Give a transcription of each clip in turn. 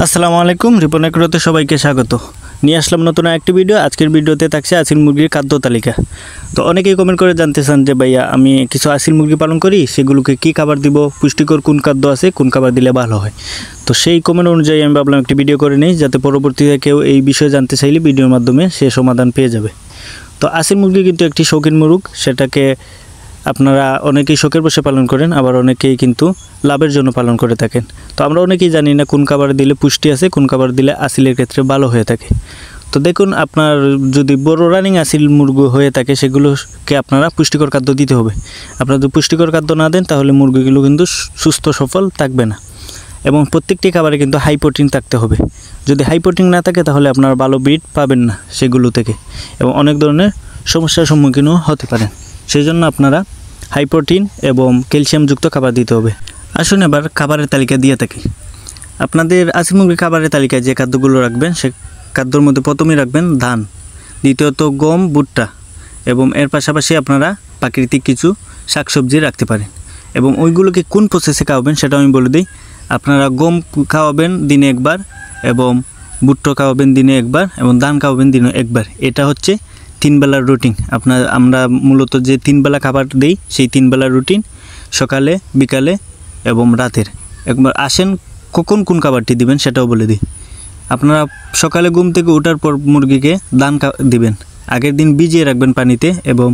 আসসালামু আলাইকুম রিপন এগ্রোতে সবাইকে স্বাগত নিয়ে আসলাম নতুন একটি ভিডিও। আজকের ভিডিওতে থাকছে আসিল মুরগির খাদ্য তালিকা। তো অনেকেই কমেন্ট করে জানতে চান যে ভাইয়া আমি কিছু আসিল মুরগি পালন করি, সেগুলোকে কী খাবার দিব, পুষ্টিকর কোন খাদ্য আছে, কোন খাবার দিলে ভালো হয়। তো সেই কমেন্ট অনুযায়ী আমি ভাবলাম একটি ভিডিও করে নিই, যাতে পরবর্তীতে কেউ এই বিষয়ে জানতে চাইলে ভিডিওর মাধ্যমে সে সমাধান পেয়ে যাবে। তো আসিল মুরগি কিন্তু একটি শৌখিন মুরগ, সেটাকে আপনারা অনেকেই শখের বসে পালন করেন, আবার অনেকেই কিন্তু লাভের জন্য পালন করে থাকেন। তো আমরা অনেকেই জানি না কোন খাবার দিলে পুষ্টি আছে, কোন খাবার দিলে আসিলের ক্ষেত্রে ভালো হয়ে থাকে। তো দেখুন, আপনার যদি বড় রানিং আসিল মুরগি হয়ে থাকে সেগুলোকে আপনারা পুষ্টিকর খাদ্য দিতে হবে। আপনারা যদি পুষ্টিকর খাদ্য না দেন তাহলে মুরগিগুলো কিন্তু সুস্থ সফল থাকবে না, এবং প্রত্যেকটি খাবারে কিন্তু হাই প্রোটিন থাকতে হবে। যদি হাই প্রোটিন না থাকে তাহলে আপনারা ভালো ব্রিড পাবেন না সেগুলো থেকে, এবং অনেক ধরনের সমস্যার সম্মুখীনও হতে পারেন। সেই জন্য আপনারা হাই প্রোটিন এবং ক্যালসিয়ামযুক্ত খাবার দিতে হবে। আসুন এবার খাবারের তালিকা দিয়ে থাকি। আপনাদের আসিল মুরগির খাবারের তালিকায় যে খাদ্যগুলো রাখবেন, সে খাদ্যর মধ্যে প্রথমেই রাখবেন ধান, দ্বিতীয়ত গম, ভুট্টা, এবং এর পাশাপাশি আপনারা প্রাকৃতিক কিছু শাকসবজি রাখতে পারেন। এবং ওইগুলোকে কোন প্রসেসে খাওয়াবেন সেটা আমি বলে দিই। আপনারা গম খাওয়াবেন দিনে একবার, এবং ভুট্টা খাওয়াবেন দিনে একবার, এবং ধান খাওয়াবেন দিনে একবার। এটা হচ্ছে 3 বেলার রুটিন। আমরা মূলত যে 3 বেলা খাবার দিই সেই 3 বেলার রুটিন, সকালে, বিকালে এবং রাতের। একবার আসেন কখন কোন খাবারটি দিবেন সেটাও বলে দিই। আপনারা সকালে ঘুম থেকে ওঠার পর মুরগিকে ধান দিবেন। আগের দিন ভিজিয়ে রাখবেন পানিতে, এবং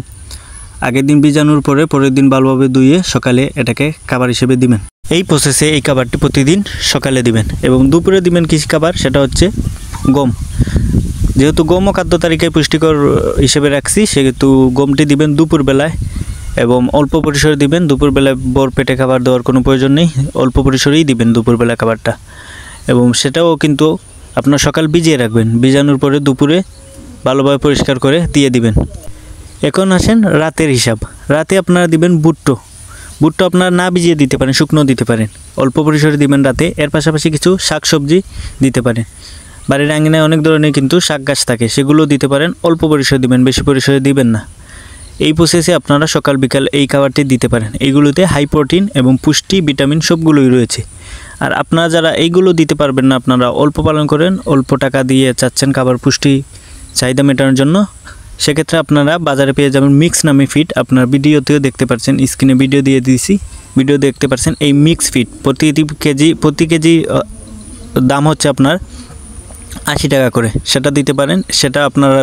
আগের দিন ভিজানোর পরে পরের দিন ভালোভাবে ধুয়ে সকালে এটাকে খাবার হিসেবে দিবেন। এই প্রসেসে এই খাবারটি প্রতিদিন সকালে দিবেন। এবং দুপুরে দিবেন কৃষি খাবার, সেটা হচ্ছে গম। যেহেতু গমও খাদ্য তালিকায় পুষ্টিকর হিসেবে রাখছি, সেহেতু গমটি দিবেন দুপুরবেলায়, এবং অল্প পরিসরে দিবেন। দুপুরবেলায় বড় পেটে খাবার দেওয়ার কোনো প্রয়োজন নেই, অল্প পরিসরেই দিবেন দুপুরবেলা খাবারটা। এবং সেটাও কিন্তু আপনার সকাল ভিজিয়ে রাখবেন, ভিজানোর পরে দুপুরে ভালোভাবে পরিষ্কার করে দিয়ে দিবেন। এখন আসেন রাতের হিসাব। রাতে আপনারা দিবেন ভুট্টা। আপনারা না ভিজিয়ে দিতে পারেন, শুকনো দিতে পারেন, অল্প পরিসরে দিবেন রাতে। এর পাশাপাশি কিছু শাকসবজি দিতে পারেন। বাড়ির আঙিনায় অনেক ধরনের কিন্তু শাক গাছ থাকে, সেগুলো দিতে পারেন। অল্প পরিসরে দিবেন, বেশি পরিসরে দিবেন না। এই প্রসেসে আপনারা সকাল বিকাল এই খাবারটি দিতে পারেন। এইগুলোতে হাই প্রোটিন এবং পুষ্টি, ভিটামিন সবগুলোই রয়েছে। আর আপনারা যারা এইগুলো দিতে পারবেন না, আপনারা অল্প পালন করেন, অল্প টাকা দিয়ে চাচ্ছেন খাবার পুষ্টি চাহিদা মেটানোর জন্য, সেক্ষেত্রে আপনারা বাজারে পেয়ে যাবেন মিক্স নামে ফিড। আপনার ভিডিওতেও দেখতে পাচ্ছেন, স্ক্রিনে ভিডিও দিয়ে দিয়েছি, ভিডিও দেখতে পাচ্ছেন। এই মিক্স ফিড প্রতি কেজি দাম হচ্ছে আপনার 80 টাকা করে। সেটা দিতে পারেন। সেটা আপনারা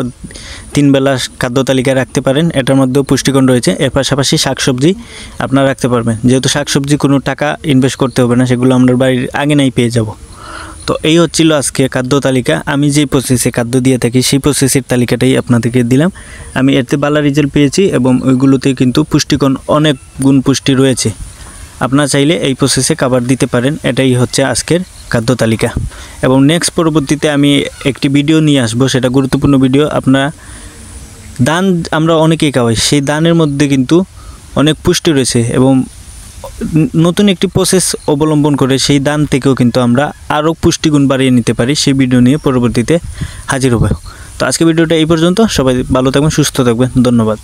3 বেলা খাদ্য তালিকায় রাখতে পারেন। এটার মধ্যেও পুষ্টিগুণ রয়েছে। এর পাশাপাশি শাকসবজি আপনারা রাখতে পারবেন, যেহেতু শাকসবজি কোনো টাকা ইনভেস্ট করতে হবে না, সেগুলো আমরা বাড়ির আগেনাই পেয়ে যাব। তো এই হচ্ছিল আজকে খাদ্য তালিকা। আমি যে প্রসেসে খাদ্য দিয়ে থাকি সেই প্রসেসের তালিকাটাই আপনাদেরকে দিলাম। আমি এতে ভালো রেজাল্ট পেয়েছি, এবং ওইগুলোতে কিন্তু পুষ্টিগুণ অনেক গুণ পুষ্টি রয়েছে। আপনারা চাইলে এই প্রসেসে খাবার দিতে পারেন। এটাই হচ্ছে আজকের খাদ্য তালিকা। এবং নেক্সট পরবর্তীতে আমি একটি ভিডিও নিয়ে আসবো, সেটা গুরুত্বপূর্ণ ভিডিও। আপনারা ধান আমরা অনেকেই খাওয়াই, সেই ধানের মধ্যে কিন্তু অনেক পুষ্টি রয়েছে, এবং নতুন একটি প্রসেস অবলম্বন করে সেই ধান থেকেও কিন্তু আমরা আরও পুষ্টিগুণ বাড়িয়ে নিতে পারি। সেই ভিডিও নিয়ে পরবর্তীতে হাজির হব। তো আজকে ভিডিওটা এই পর্যন্ত। সবাই ভালো থাকবেন, সুস্থ থাকবেন। ধন্যবাদ।